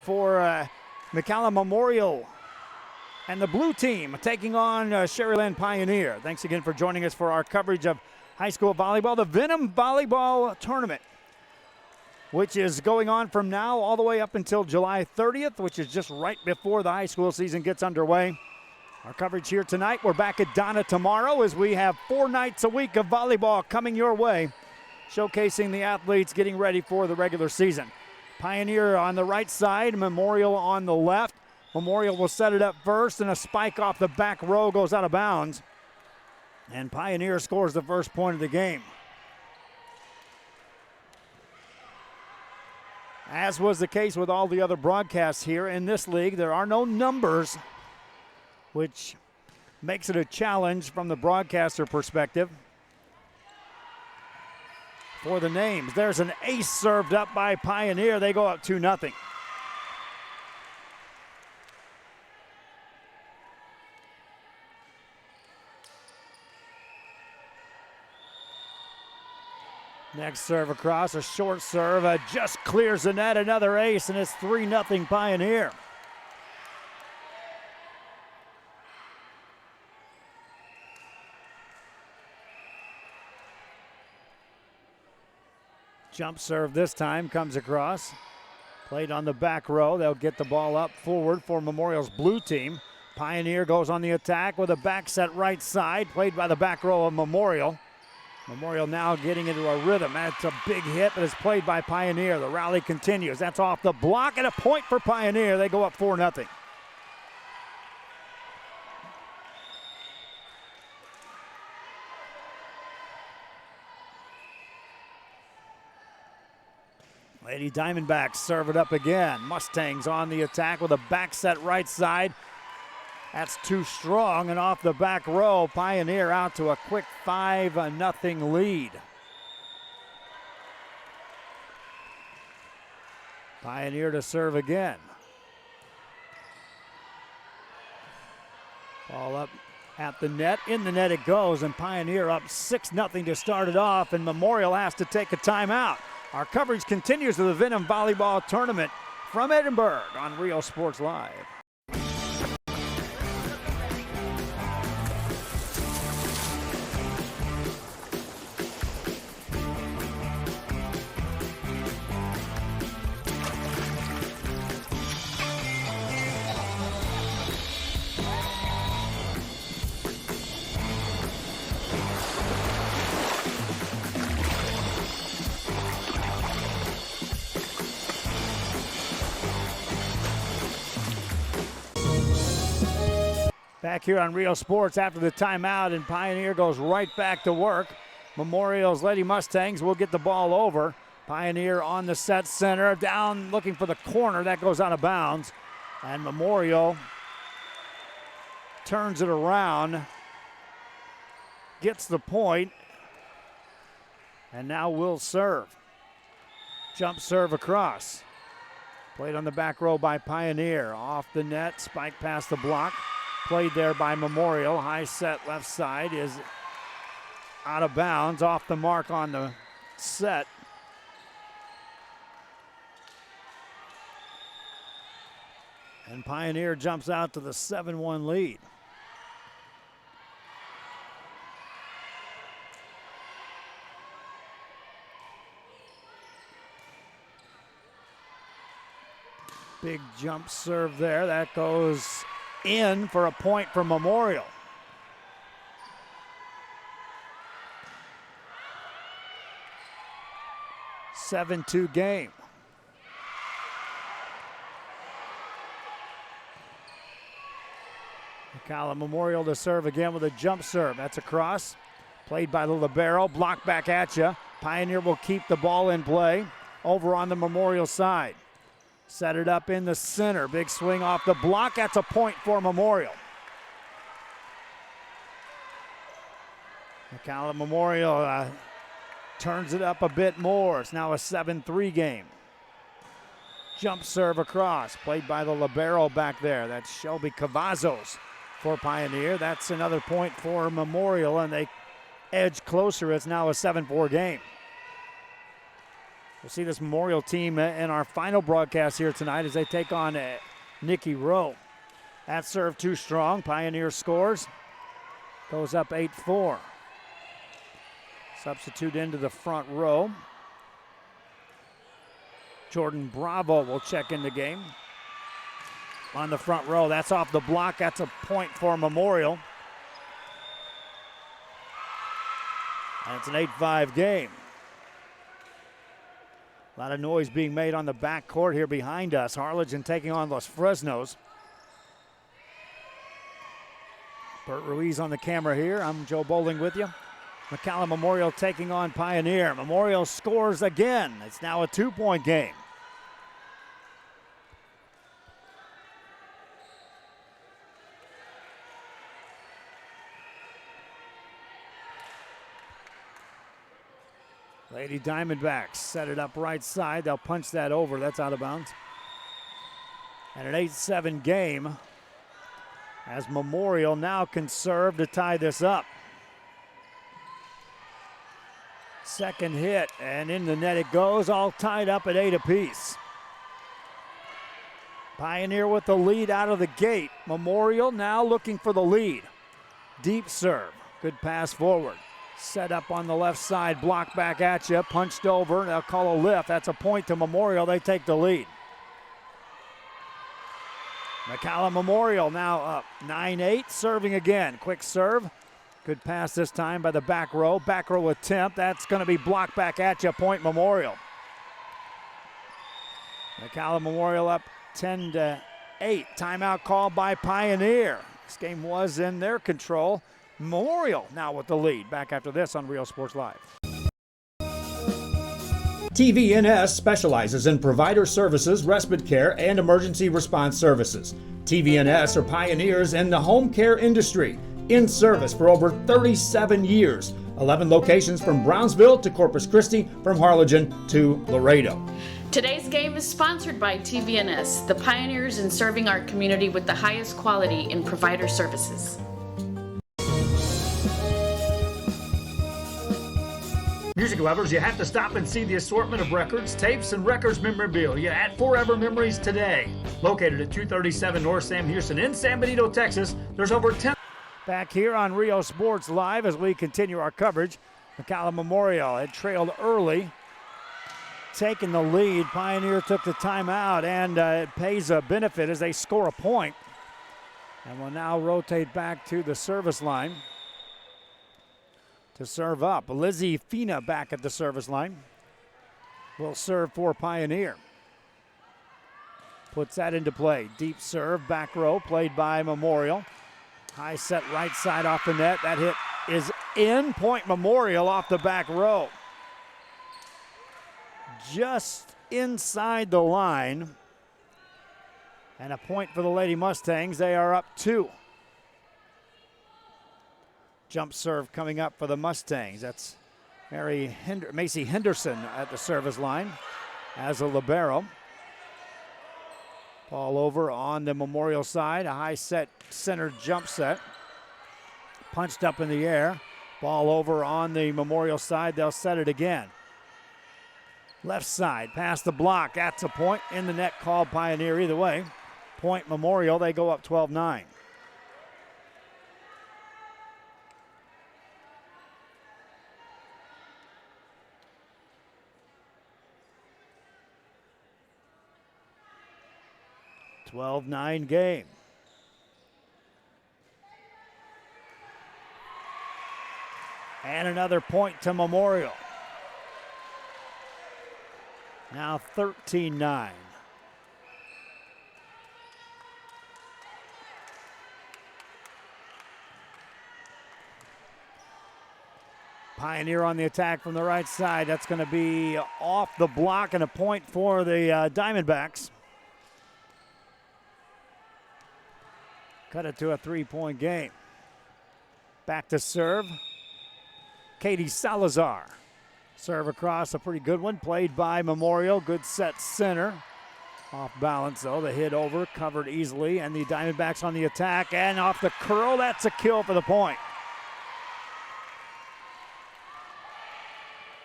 for McAllen Memorial and the blue team taking on Sherryland Pioneer. Thanks again for joining us for our coverage of high school volleyball, the Venom Volleyball Tournament, which is going on from now all the way up until July 30th, which is just right before the high school season gets underway. Our coverage here tonight, we're back at Donna tomorrow as we have 4 nights a week of volleyball coming your way, showcasing the athletes getting ready for the regular season. Pioneer on the right side, Memorial on the left. Memorial will set it up first, and a spike off the back row goes out of bounds. And Pioneer scores the first point of the game. As was the case with all the other broadcasts here in this league, there are no numbers, which makes it a challenge from the broadcaster perspective. For the names, there's an ace served up by Pioneer. They go up 2-0. Next serve across, a short serve, just clears the net, another ace, and it's 3-0 Pioneer. Jump serve this time comes across. Played on the back row. They'll get the ball up forward for Memorial's blue team. Pioneer goes on the attack with a back set right side. Played by the back row of Memorial. Memorial now getting into a rhythm. That's a big hit, but it's played by Pioneer. The rally continues. That's off the block and a point for Pioneer. They go up 4-0. Lady Diamondbacks serve it up again. Mustangs on the attack with a back set right side. That's too strong, and off the back row, Pioneer out to a quick 5-0 lead. Pioneer to serve again. Ball up at the net. In the net it goes, and Pioneer up 6-0 to start it off, and Memorial has to take a timeout. Our coverage continues of the Venom Volleyball Tournament from Edinburgh on Real Sports Live. Back here on Real Sports after the timeout, and Pioneer goes right back to work. Memorial's Lady Mustangs will get the ball over. Pioneer on the set center, down looking for the corner. That goes out of bounds. And Memorial turns it around, gets the point, and now will serve. Jump serve across. Played on the back row by Pioneer. Off the net, spike past the block. Played there by Memorial. High set left side is out of bounds, off the mark on the set. And Pioneer jumps out to the 7-1 lead. Big jump serve there. That goes in for a point for Memorial. (7-2) game. McAllen Memorial to serve again with a jump serve. That's a cross. Played by the libero. Blocked back at you. Pioneer will keep the ball in play over on the Memorial side. Set it up in the center. Big swing off the block. That's a point for Memorial. McAllen Memorial turns it up a bit more. It's now a 7-3 game. Jump serve across. Played by the libero back there. That's Shelby Cavazos for Pioneer. That's another point for Memorial, and they edge closer. It's now a 7-4 game. We'll see this Memorial team in our final broadcast here tonight as they take on Nikki Rowe. That serve too strong. Pioneer scores. Goes up 8-4. Substitute into the front row. Jordan Bravo will check in the game. On the front row, that's off the block. That's a point for Memorial. And it's an 8-5 game. A lot of noise being made on the back court here behind us. Harlingen taking on Los Fresnos. Bert Ruiz on the camera here. I'm Joe Bowling with you. McAllen Memorial taking on Pioneer. Memorial scores again. It's now a 2-point game. Lady Diamondbacks set it up right side. They'll punch that over. That's out of bounds. And an 8-7 game as Memorial now can serve to tie this up. Second hit, and in the net it goes, all tied up at 8 apiece. Pioneer with the lead out of the gate. Memorial now looking for the lead. Deep serve, good pass forward. Set up on the left side, blocked back at you, punched over. They'll call a lift. That's a point to Memorial. They take the lead. McAllen Memorial now up 9-8, serving again. Quick serve. Good pass this time by the back row. Back row attempt. That's going to be blocked back at you. Point Memorial. McAllen Memorial up 10-8. Timeout called by Pioneer. This game was in their control. Memorial now with the lead. Back after this on Real Sports Live. TVNS specializes in provider services, respite care, and emergency response services. TVNS are pioneers in the home care industry, in service for over 37 years. 11 locations from Brownsville to Corpus Christi, from Harlingen to Laredo. Today's game is sponsored by TVNS, the pioneers in serving our community with the highest quality in provider services. Music lovers, you have to stop and see the assortment of records, tapes, and records memorabilia at Forever Memories today. Located at 237 North Sam Houston in San Benito, Texas, there's over 10. Back here on Rio Sports Live as we continue our coverage. McAllen Memorial had trailed early, taking the lead. Pioneer took the timeout, and it pays a benefit as they score a point. And will now rotate back to the service line to serve up. Lizzie Fina back at the service line. Will serve for Pioneer. Puts that into play. Deep serve, back row, played by Memorial. High set right side off the net. That hit is in. Point Memorial off the back row. Just inside the line. And a point for the Lady Mustangs. They are up 2. Jump serve coming up for the Mustangs. That's Macy Henderson at the service line as a libero. Ball over on the Memorial side. A high set center jump set. Punched up in the air. Ball over on the Memorial side. They'll set it again. Left side, past the block. That's a point in the net called Pioneer either way. Point Memorial. They go up 12-9. (12-9) game. And another point to Memorial. Now 13-9. Pioneer on the attack from the right side. That's going to be off the block and a point for the Diamondbacks. Cut it to a 3-point game. Back to serve. Katie Salazar. Serve across, a pretty good one. Played by Memorial. Good set center. Off balance though. The hit over, covered easily. And the Diamondbacks on the attack. And off the curl, that's a kill for the point.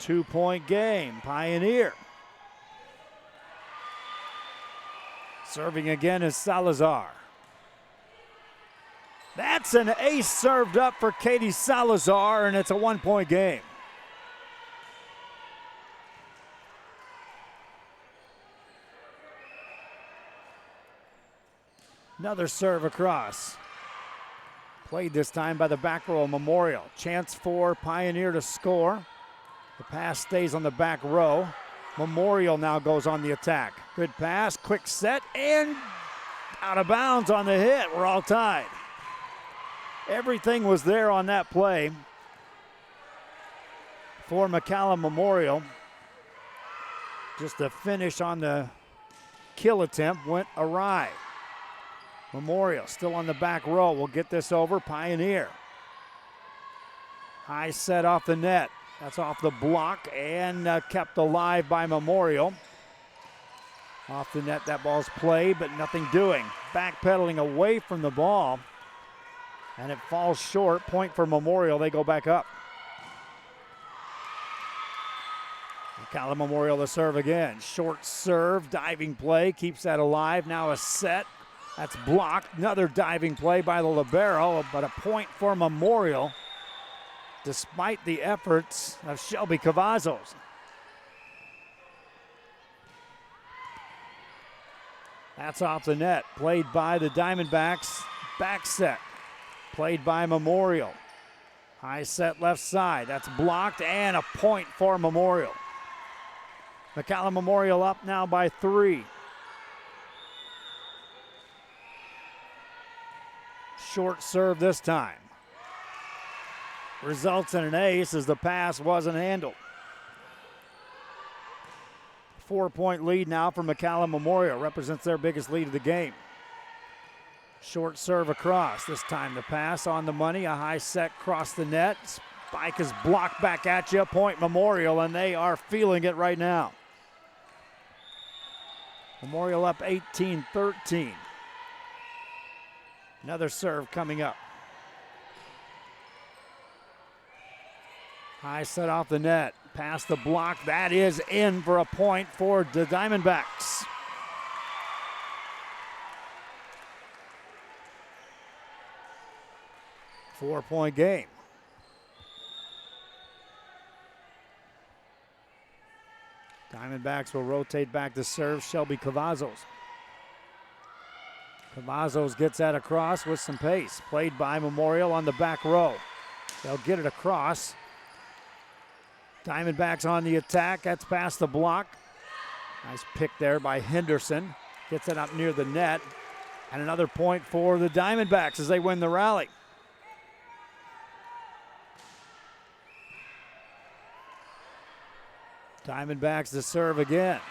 2-point game. Pioneer Serving again is Salazar. That's an ace served up for Katie Salazar, and it's a 1-point game. Another serve across. Played this time by the back row of Memorial. Chance for Pioneer to score. The pass stays on the back row. Memorial now goes on the attack. Good pass, quick set, and out of bounds on the hit. We're all tied. Everything was there on that play for McAllen Memorial. Just the finish on the kill attempt went awry. Memorial still on the back row. We'll get this over. Pioneer. High set off the net. That's off the block and kept alive by Memorial. Off the net, that ball's played, but nothing doing. Backpedaling away from the ball, and it falls short. Point for Memorial. They go back up. McAllen Memorial to serve again. Short serve, diving play, keeps that alive. Now a set. That's blocked. Another diving play by the libero, but a point for Memorial despite the efforts of Shelby Cavazos. That's off the net. Played by the Diamondbacks. Back set. Played by Memorial. High set left side. That's blocked and a point for Memorial. McAllen Memorial up now by 3. Short serve this time. Results in an ace as the pass wasn't handled. 4-point lead now for McAllen Memorial. Represents their biggest lead of the game. Short serve across. This time the pass on the money. A high set across the net. Spike is blocked back at you. Point Memorial, and they are feeling it right now. Memorial up 18-13. Another serve coming up. High set off the net. Past the block. That is in for a point for the Diamondbacks. Four-point game. Diamondbacks will rotate back to serve Shelby Cavazos. Cavazos gets that across with some pace. Played by Memorial on the back row. They'll get it across. Diamondbacks on the attack. That's past the block. Nice pick there by Henderson. Gets it up near the net. And another point for the Diamondbacks as they win the rally. Diamondbacks to serve again.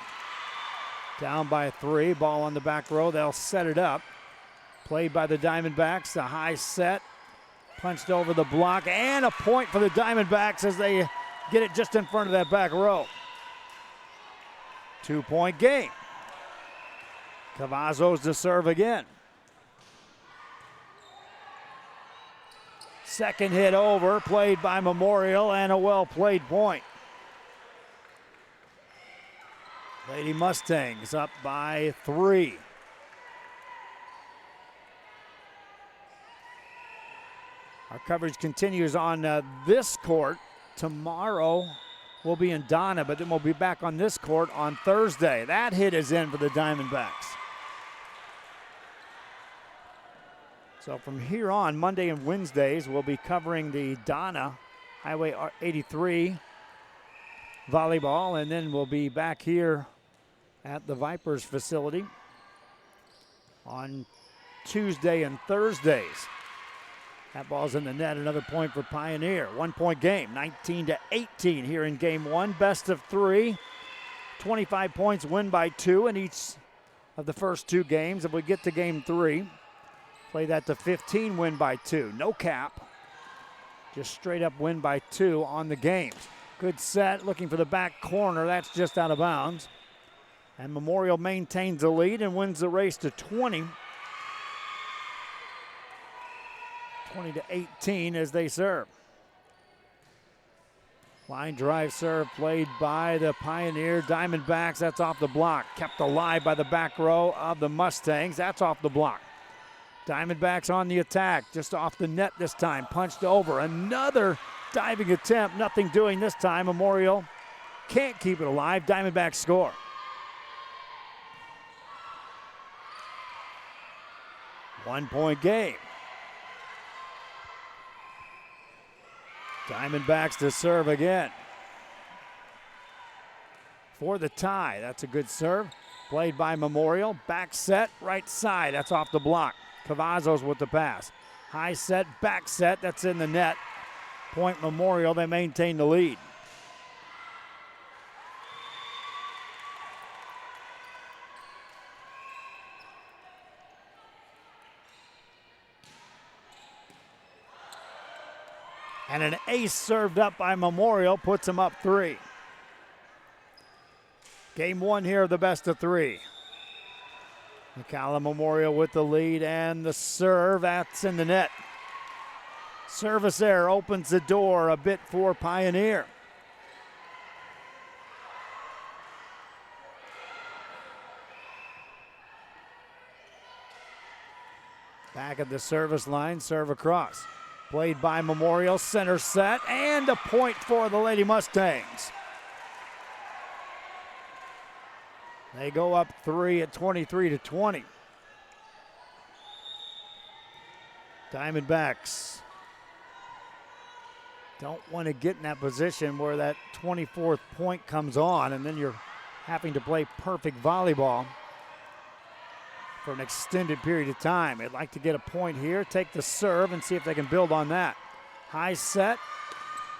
Down by 3. Ball on the back row. They'll set it up. Played by the Diamondbacks. The high set. Punched over the block. And a point for the Diamondbacks as they get it just in front of that back row. 2-point game. Cavazos to serve again. Second hit over. Played by Memorial and a well-played point. Lady Mustangs up by 3. Our coverage continues on this court. Tomorrow we'll be in Donna, but then we'll be back on this court on Thursday. That hit is in for the Diamondbacks. So from here on, Monday and Wednesdays, we'll be covering the Donna Highway 83 volleyball, and then we'll be back here at the Vipers facility on Tuesday and Thursdays. That ball's in the net. Another point for Pioneer. 1-point game, 19-18 here in game 1. Best of 3. 25 points, win by 2 in each of the first 2 games. If we get to game 3, play that to 15, win by 2. No cap. Just straight up win by 2 on the games. Good set, looking for the back corner. That's just out of bounds. And Memorial maintains the lead and wins the race to 20. 20-18 as they serve. Line drive serve played by the Pioneer Diamondbacks. That's off the block. Kept alive by the back row of the Mustangs. That's off the block. Diamondbacks on the attack. Just off the net this time. Punched over. Another diving attempt. Nothing doing this time. Memorial can't keep it alive. Diamondbacks score. One-point game. Diamondbacks to serve again. For the tie. That's a good serve. Played by Memorial. Back set, right side. That's off the block. Cavazos with the pass. High set, back set. That's in the net. Point Memorial. They maintain the lead. And an ace served up by Memorial puts them up 3. Game 1 here of the best of 3. McAllen Memorial with the lead and the serve. That's in the net. Service error opens the door a bit for Pioneer. Back at the service line, serve across. Played by Memorial, center set, and a point for the Lady Mustangs. They go up 3 at 23-20. Diamondbacks don't want to get in that position where that 24th point comes on, and then you're having to play perfect volleyball for an extended period of time. They'd like to get a point here, take the serve, and see if they can build on that. High set,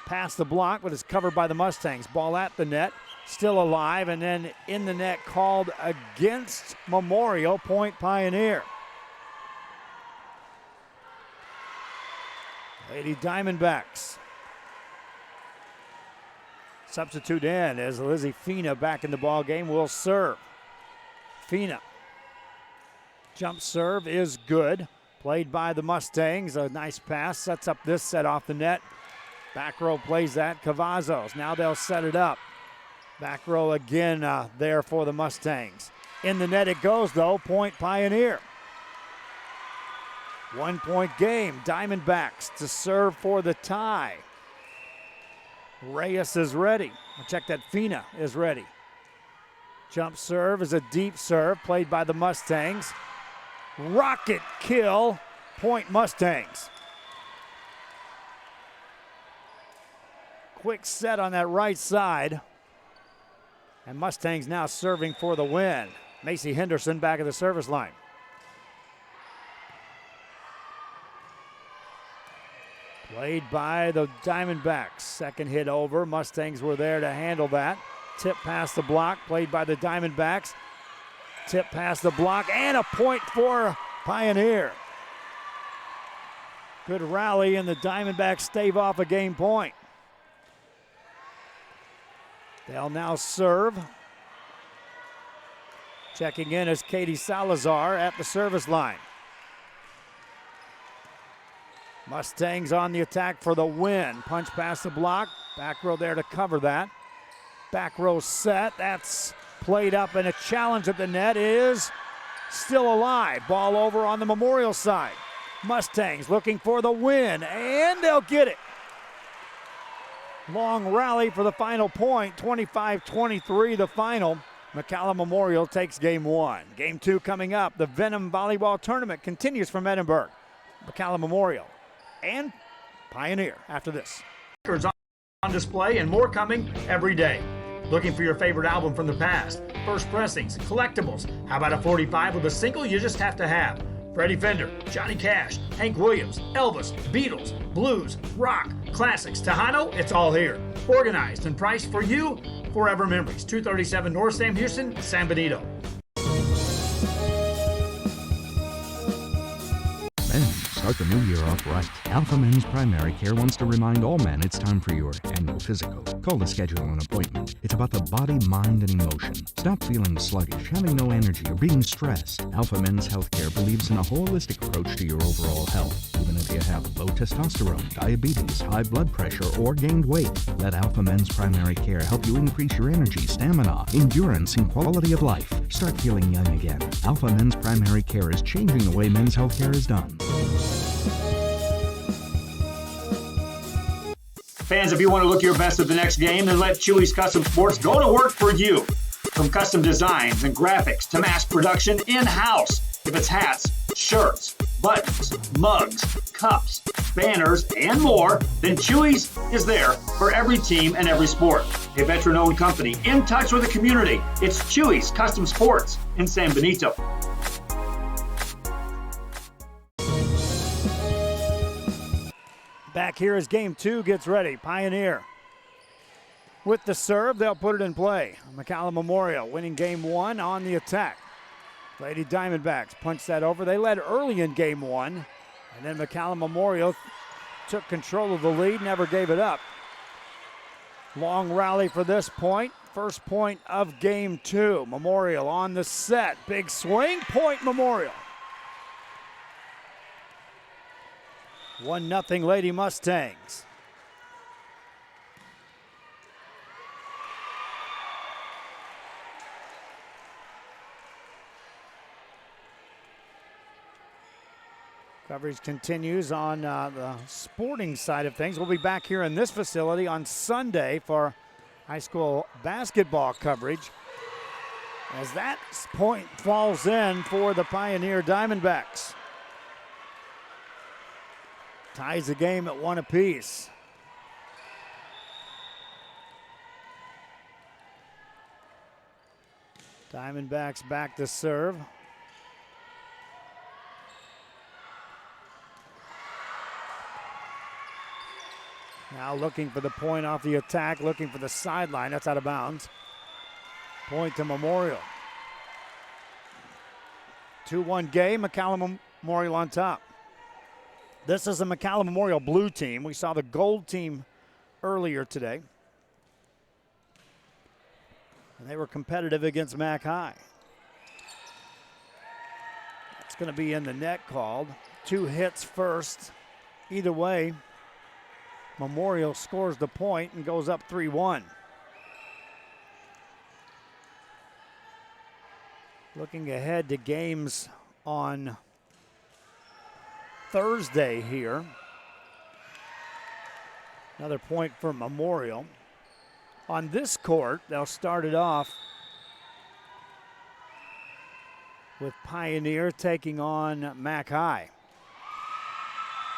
past the block, but it's covered by the Mustangs. Ball at the net, still alive, and then in the net called against Memorial, point Pioneer. Lady Diamondbacks. Substitute in as Lizzie Fina back in the ball game will serve. Fina. Jump serve is good. Played by the Mustangs. A nice pass. Sets up this set off the net. Back row plays that. Cavazos. Now they'll set it up. Back row again there for the Mustangs. In the net it goes though. Point Pioneer. 1-point game. Diamondbacks to serve for the tie. Reyes is ready. I'll check that Fina is ready. Jump serve is a deep serve played by the Mustangs. Rocket kill, point Mustangs. Quick set on that right side. And Mustangs now serving for the win. Macy Henderson back at the service line. Played by the Diamondbacks. Second hit over. Mustangs were there to handle that. Tip past the block, played by the Diamondbacks. Tip past the block, and a point for Pioneer. Good rally, and the Diamondbacks stave off a game point. They'll now serve. Checking in is Katie Salazar at the service line. Mustangs on the attack for the win. Punch past the block. Back row there to cover that. Back row set. That's played up, and a challenge at the net is still alive. Ball over on the Memorial side. Mustangs looking for the win, and they'll get it. Long rally for the final point. 25-23 the final. McAllen Memorial takes game 1. Game 2 coming up. The Venom Volleyball Tournament continues from Edinburgh. McAllen Memorial and Pioneer after this. Records on display and more coming every day. Looking for your favorite album from the past? First pressings, collectibles. How about a 45 with a single you just have to have? Freddie Fender, Johnny Cash, Hank Williams, Elvis, Beatles, blues, rock, classics, Tejano, it's all here. Organized and priced for you. Forever Memories, 237 North Sam Houston, San Benito. Man, how Start the new year off right. Alpha Men's Primary Care wants to remind all men it's time for your annual physical. Call to schedule an appointment. It's about the body, mind, and emotion. Stop feeling sluggish, having no energy, or being stressed. Alpha Men's Healthcare believes in a holistic approach to your overall health. Even if you have low testosterone, diabetes, high blood pressure, or gained weight, let Alpha Men's Primary Care help you increase your energy, stamina, endurance, and quality of life. Start feeling young again. Alpha Men's Primary Care is changing the way men's healthcare is done. Fans, if you want to look your best at the next game, then let Chewy's Custom Sports go to work for you. From custom designs and graphics to mass production in-house. If it's hats, shirts, buttons, mugs, cups, banners, and more, then Chewy's is there for every team and every sport. A veteran-owned company in touch with the community. It's Chewy's Custom Sports in San Benito. Back here as game 2 gets ready. Pioneer with the serve, they'll put it in play. McAllen Memorial winning game 1 on the attack. Lady Diamondbacks punched that over. They led early in game 1, and then McAllen Memorial took control of the lead, never gave it up. Long rally for this point. First point of game 2. Memorial on the set. Big swing, point Memorial. 1-0 Lady Mustangs. Coverage continues on the sporting side of things. We'll be back here in this facility on Sunday for high school basketball coverage as that point falls in for the Pioneer Diamondbacks. Ties the game at 1 apiece. Diamondbacks back to serve. Now looking for the point off the attack, looking for the sideline. That's out of bounds. Point to Memorial. 2-1 game, McAllen Memorial on top. This is a McAllen Memorial blue team. We saw the gold team earlier today. And they were competitive against Mac High. It's going to be in the net called. 2 hits first. Either way, Memorial scores the point and goes up 3-1. Looking ahead to games on Thursday here. Another point for Memorial. On this court, they'll start it off with Pioneer taking on Mac High.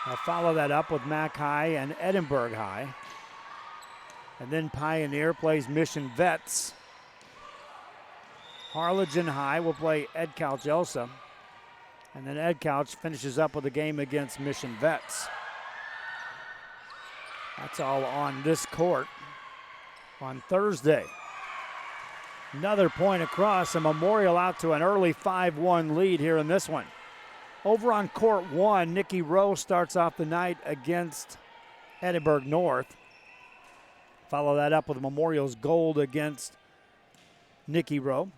They'll follow that up with Mac High and Edinburgh High. And then Pioneer plays Mission Vets. Harlingen High will play Ed Couch Elsa. And then Ed Couch finishes up with a game against Mission Vets. That's all on this court on Thursday. Another point across, and Memorial out to an early 5-1 lead here in this one. Over on court 1, Nikki Rowe starts off the night against Edinburgh North. Follow that up with Memorial's gold against Nikki Rowe.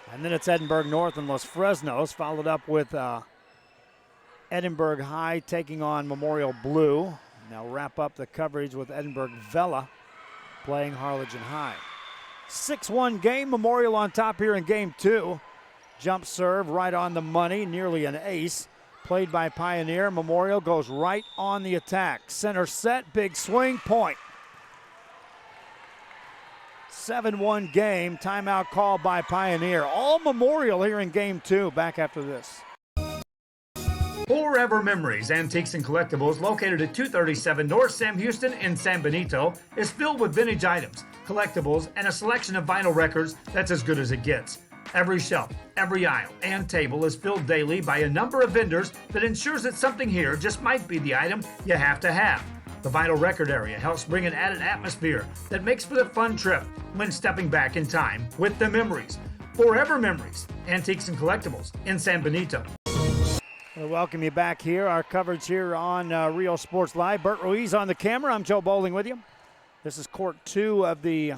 And then it's Edinburgh North and Los Fresnos, followed up with Edinburgh High taking on Memorial Blue. And they'll wrap up the coverage with Edinburgh Vela playing Harlingen High. 6-1 game, Memorial on top here in game 2. Jump serve right on the money, nearly an ace. Played by Pioneer. Memorial goes right on the attack. Center set, big swing, point. 7-1 game, timeout call by Pioneer. All Memorial here in game 2, back after this. Forever Memories Antiques and Collectibles, located at 237 North Sam Houston in San Benito, is filled with vintage items, collectibles, and a selection of vinyl records that's as good as it gets. Every shelf, every aisle, and table is filled daily by a number of vendors that ensures that something here just might be the item you have to have. The vinyl record area helps bring an added atmosphere that makes for the fun trip when stepping back in time with the memories. Forever Memories, Antiques and Collectibles in San Benito. We welcome you back here. Our coverage here on Rio Sports Live. Bert Ruiz on the camera. I'm Joe Bowling with you. This is court 2 of the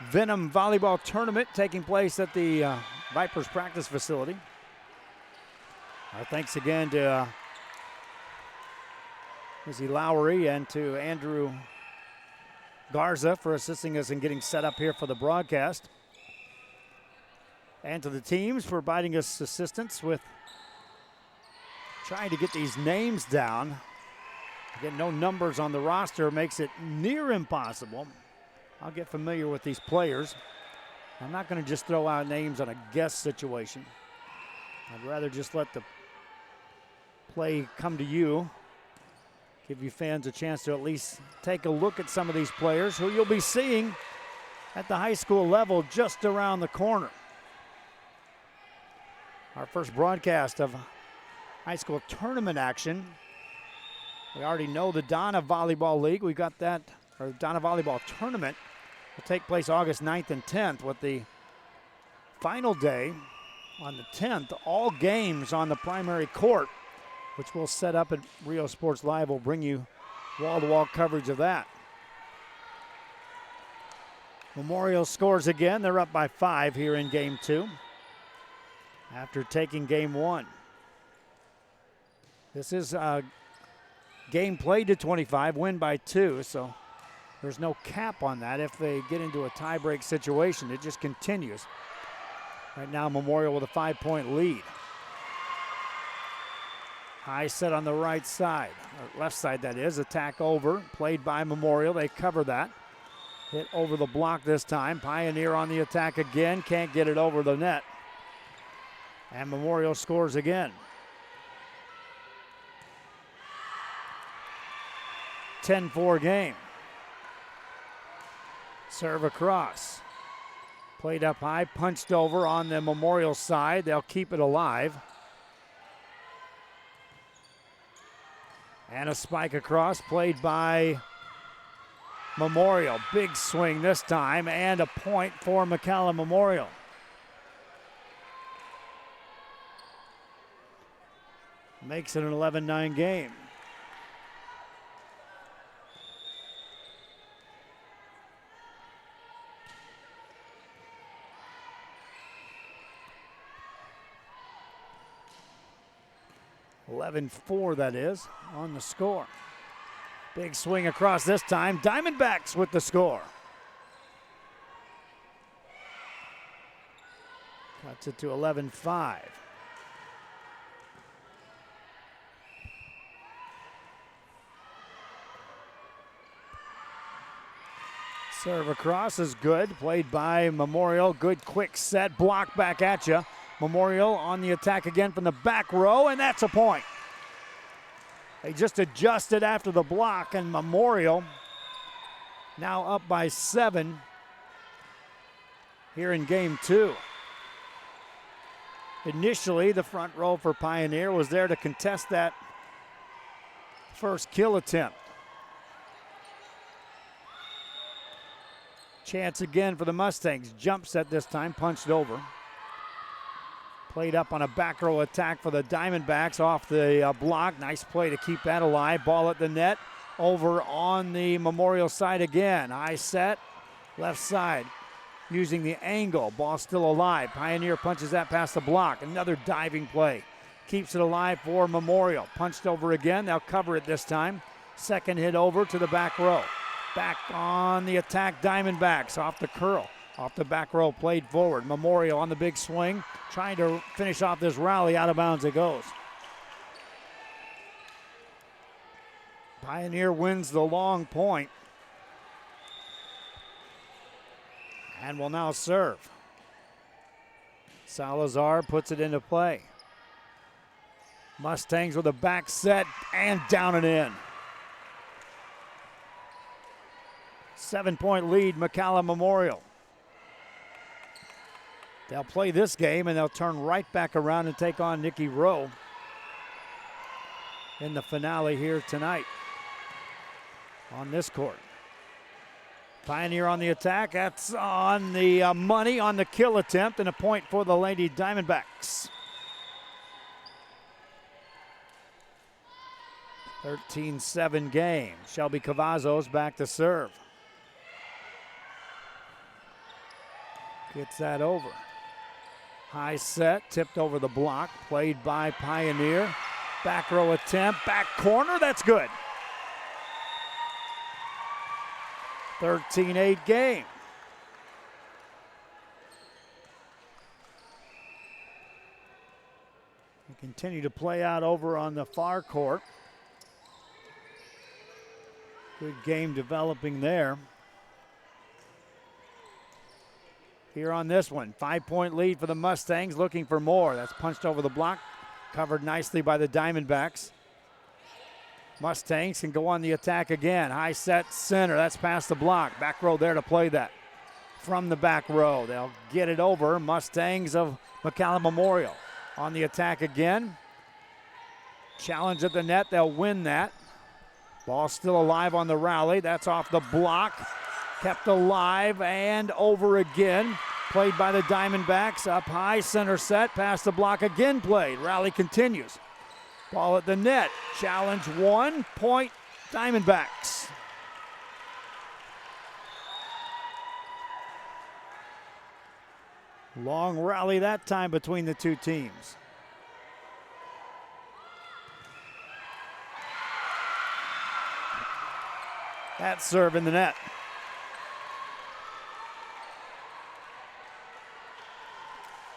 Venom Volleyball Tournament taking place at the Vipers practice facility. Our thanks again to Izzy Lowry and to Andrew Garza for assisting us in getting set up here for the broadcast. And to the teams for providing us assistance with trying to get these names down. Again, no numbers on the roster makes it near impossible. I'll get familiar with these players. I'm not going to just throw out names on a guess situation. I'd rather just let the play come to you. Give you fans a chance to at least take a look at some of these players who you'll be seeing at the high school level just around the corner. Our first broadcast of high school tournament action. We already know the Donna Volleyball League. We've got that, or the Donna Volleyball Tournament will take place August 9th and 10th with the final day on the 10th. All games on the primary court, which we'll set up at Rio Sports Live. We'll bring you wall-to-wall coverage of that. Memorial scores again. They're up by 5 here in game 2. After taking game 1. This is a game played to 25, win by 2, so there's no cap on that. If they get into a tiebreak situation, it just continues. Right now, Memorial with a 5-point lead. High set on the right side, or left side that is, attack over, played by Memorial. They cover that. Hit over the block this time. Pioneer on the attack again, can't get it over the net. And Memorial scores again. 10-4 game. Serve across. Played up high, punched over on the Memorial side. They'll keep it alive. And a spike across, played by Memorial. Big swing this time, and a point for McAllen Memorial. Makes it an 11-9 game. (11-4) that is on the score. Big swing across this time. Diamondbacks with the score. Cuts it to 11-5. Serve across is good, played by Memorial. Good quick set, block back at you. Memorial on the attack again from the back row, and that's a point. They just adjusted after the block, and Memorial now up by 7 here in game 2. Initially, the front row for Pioneer was there to contest that first kill attempt. Chance again for the Mustangs. Jump set this time, punched over. Played up on a back row attack for the Diamondbacks off the block. Nice play to keep that alive. Ball at the net. Over on the Memorial side again. High set, left side. Using the angle. Ball still alive. Pioneer punches that past the block. Another diving play. Keeps it alive for Memorial. Punched over again. They'll cover it this time. Second hit over to the back row. Back on the attack, Diamondbacks off the curl. Off the back row, played forward. Memorial on the big swing, trying to finish off this rally. Out of bounds it goes. Pioneer wins the long point. And will now serve. Salazar puts it into play. Mustangs with a back set and down and in. 7-point lead, McAllen Memorial. They'll play this game and they'll turn right back around and take on Nicky Rowe in the finale here tonight on this court. Pioneer on the attack. That's on the money on the kill attempt, and a point for the Lady Diamondbacks. 13-7 game. Shelby Cavazos back to serve. Gets that over. High set, tipped over the block, played by Pioneer. Back row attempt, back corner, that's good. 13-8 game. We continue to play out over on the far court. Good game developing there. Here on this one, 5-point lead for the Mustangs, looking for more. That's punched over the block, covered nicely by the Diamondbacks. Mustangs can go on the attack again. High set center, that's past the block. Back row there to play that. From the back row, they'll get it over. Mustangs of McAllen Memorial on the attack again. Challenge at the net, they'll win that. Ball still alive on the rally. That's off the block. Kept alive and over again. Played by the Diamondbacks. Up high, center set. Past the block again played. Rally continues. Ball at the net. Challenge 1 point Diamondbacks. Long rally that time between the two teams. That serve in the net.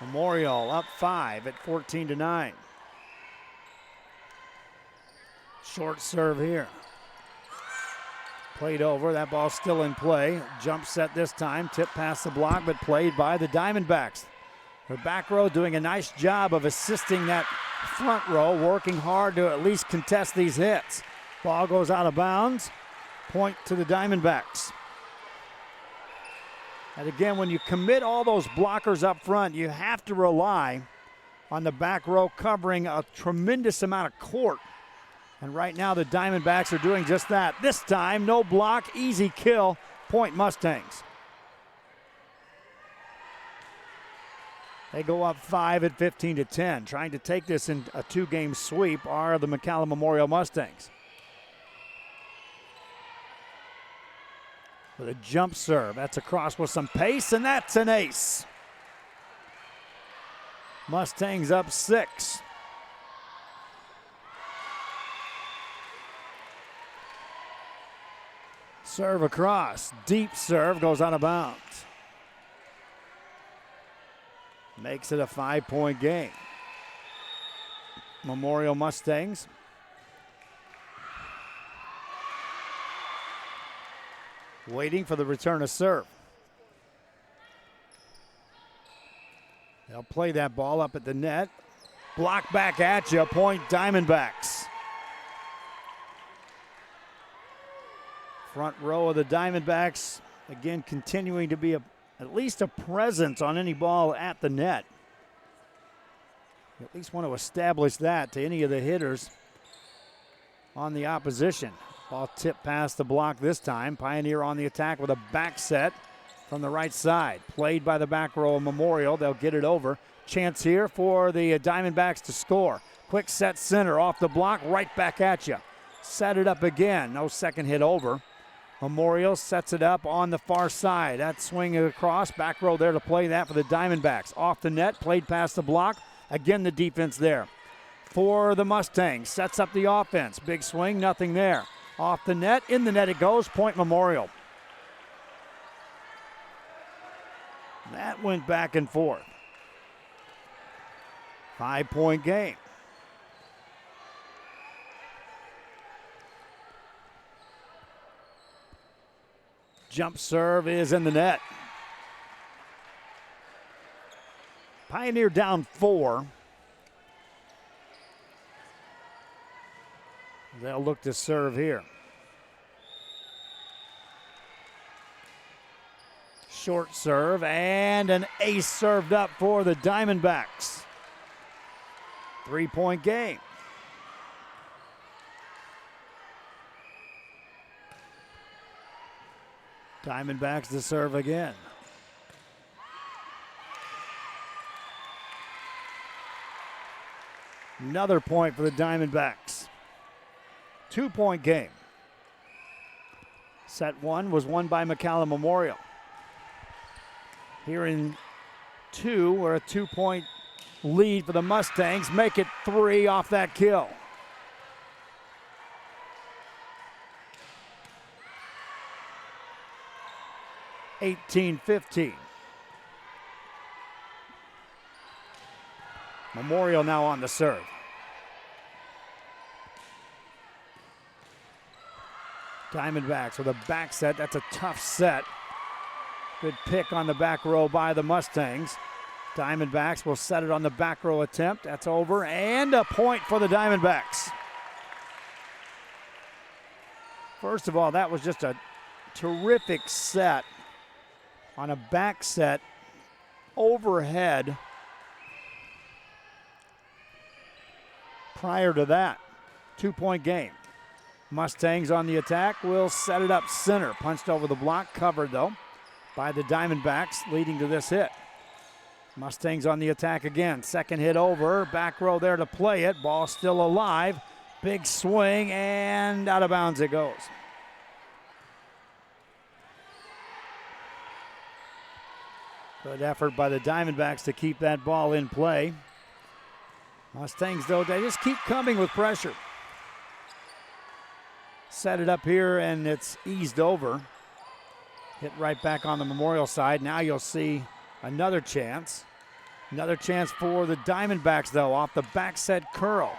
Memorial up 5 at 14-9. Short serve here. Played over, that ball still in play. Jump set this time, tip past the block, but played by the Diamondbacks. The back row doing a nice job of assisting that front row, working hard to at least contest these hits. Ball goes out of bounds. Point to the Diamondbacks. And again, when you commit all those blockers up front, you have to rely on the back row covering a tremendous amount of court. And right now the Diamondbacks are doing just that. This time, no block, easy kill, point Mustangs. They go up 5 at 15-10. Trying to take this in a two-game sweep are the McAllen Memorial Mustangs. With a jump serve, that's across with some pace, and that's an ace. Mustangs up 6. Serve across, deep serve, goes out of bounds. Makes it a 5-point game. Memorial Mustangs. Waiting for the return of serve. They'll play that ball up at the net. Block back at you, point Diamondbacks. Front row of the Diamondbacks, again continuing to be at least a presence on any ball at the net. You at least want to establish that to any of the hitters on the opposition. Ball tipped past the block this time. Pioneer on the attack with a back set from the right side. Played by the back row of Memorial. They'll get it over. Chance here for the Diamondbacks to score. Quick set center off the block, right back at you. Set it up again. No second hit over. Memorial sets it up on the far side. That swing across. Back row there to play that for the Diamondbacks. Off the net, played past the block. Again, the defense there. For the Mustangs, sets up the offense. Big swing, nothing there. Off the net, in the net it goes, point Memorial. That went back and forth. 5-point game. Jump serve is in the net. Pioneer down 4. They'll look to serve here. Short serve and an ace served up for the Diamondbacks. 3-point game. Diamondbacks to serve again. Another point for the Diamondbacks. 2-point game. Set one was won by McAllen Memorial. Here in two, we're a 2-point lead for the Mustangs. Make it 3 off that kill. (18-15). Memorial now on the serve. Diamondbacks with a back set. That's a tough set. Good pick on the back row by the Mustangs. Diamondbacks will set it on the back row attempt. That's over, and a point for the Diamondbacks. First of all, that was just a terrific set on a back set overhead. Prior to that, 2-point game. Mustangs on the attack will set it up center. Punched over the block, covered though by the Diamondbacks, leading to this hit. Mustangs on the attack again. Second hit over, back row there to play it. Ball still alive. Big swing, and out of bounds it goes. Good effort by the Diamondbacks to keep that ball in play. Mustangs, though, they just keep coming with pressure. Set it up here, and it's eased over. Hit right back on the Memorial side. Now you'll see another chance. Another chance for the Diamondbacks, though, off the back set curl.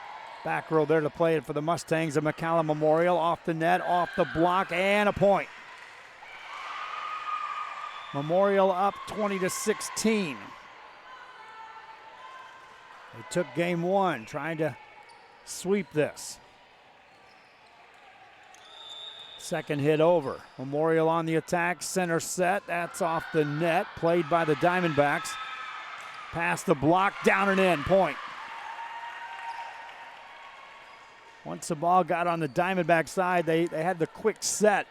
Back row there to play it for the Mustangs of McAllen Memorial. Off the net, off the block, and a point. Memorial up 20-16. They took game one, trying to sweep this. Second hit over. Memorial on the attack, center set. That's off the net, played by the Diamondbacks. Past the block, down and in, point. Once the ball got on the Diamondback side, they had the quick set.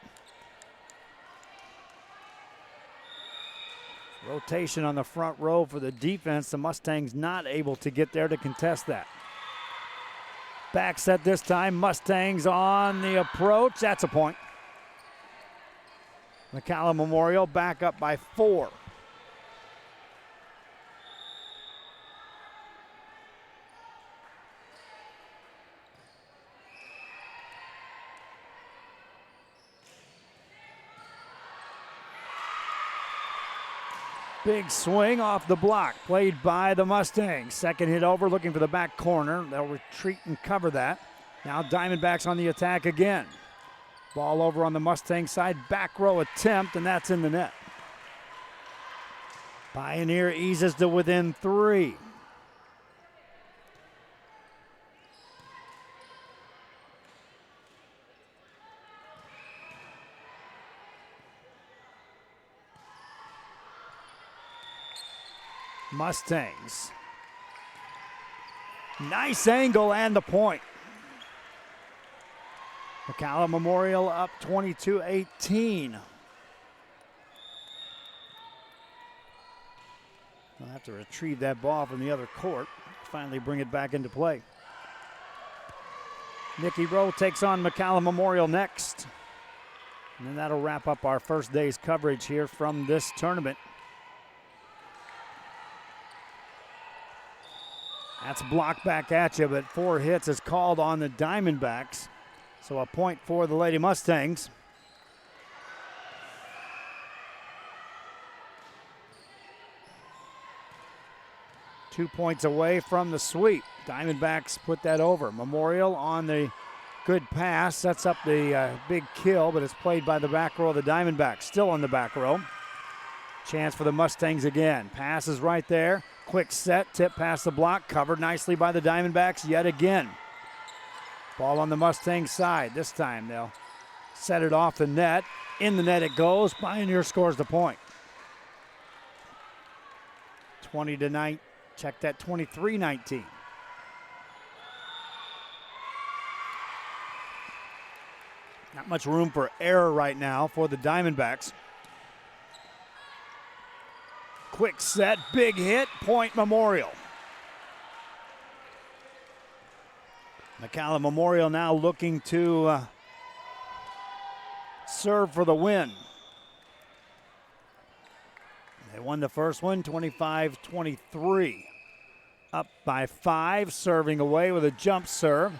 Rotation on the front row for the defense. The Mustangs not able to get there to contest that. Back set this time. Mustangs on the approach. That's a point. McAllen Memorial back up by 4. Big swing off the block, played by the Mustangs. Second hit over, looking for the back corner. They'll retreat and cover that. Now Diamondbacks on the attack again. Ball over on the Mustang side, back row attempt, and that's in the net. Pioneer eases to within 3. Mustangs. Nice angle and the point. McAllen Memorial up 22-18. They'll have to retrieve that ball from the other court. Finally bring it back into play. Nicky Rowe takes on McAllen Memorial next. And then that'll wrap up our first day's coverage here from this tournament. That's blocked back at you, but 4 hits is called on the Diamondbacks. So a point for the Lady Mustangs. Two points away from the sweep. Diamondbacks put that over. Memorial on the good pass. Sets up the big kill, but it's played by the back row of the Diamondbacks. Still on the back row. Chance for the Mustangs again. Pass is right there. Quick set, tip past the block, covered nicely by the Diamondbacks yet again. Ball on the Mustang side. This time they'll set it off the net. In the net it goes. Pioneer scores the point. 20-9. Check that, 23-19. Not much room for error right now for the Diamondbacks. Quick set, big hit, point Memorial. McAllen Memorial now looking to serve for the win. They won the first one, 25-23. Up by 5, serving away with a jump serve.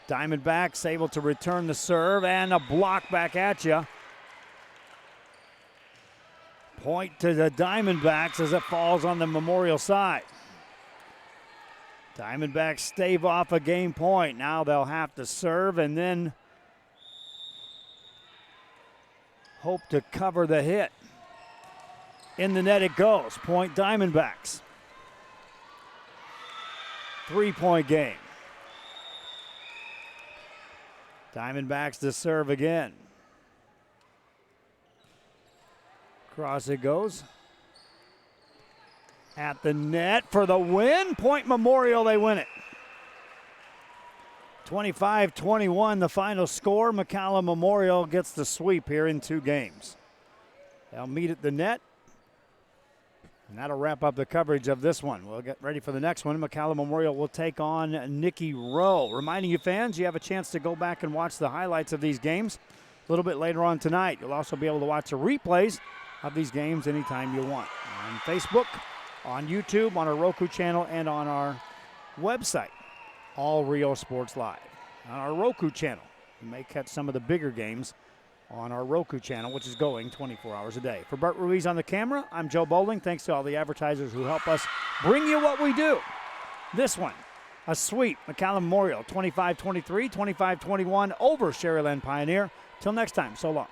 Diamondbacks able to return the serve and a block back at you. Point to the Diamondbacks as it falls on the Memorial side. Diamondbacks stave off a game point. Now they'll have to serve and then hope to cover the hit. In the net it goes. Point Diamondbacks. 3-point game. Diamondbacks to serve again. Cross it goes. At the net for the win. Point Memorial, they win it. 25-21 the final score. McAllen Memorial gets the sweep here in 2 games. They'll meet at the net. And that'll wrap up the coverage of this one. We'll get ready for the next one. McAllen Memorial will take on Nicky Rowe. Reminding you fans, you have a chance to go back and watch the highlights of these games a little bit later on tonight. You'll also be able to watch the replays of these games anytime you want. On Facebook, on YouTube, on our Roku channel, and on our website, All Rio Sports Live. On our Roku channel, you may catch some of the bigger games on our Roku channel, which is going 24 hours a day. For Bert Ruiz on the camera, I'm Joe Bowling. Thanks to all the advertisers who help us bring you what we do. This one, a sweep. McAllen Memorial, 25-23, 25-21 over Sherryland Pioneer. Till next time, so long.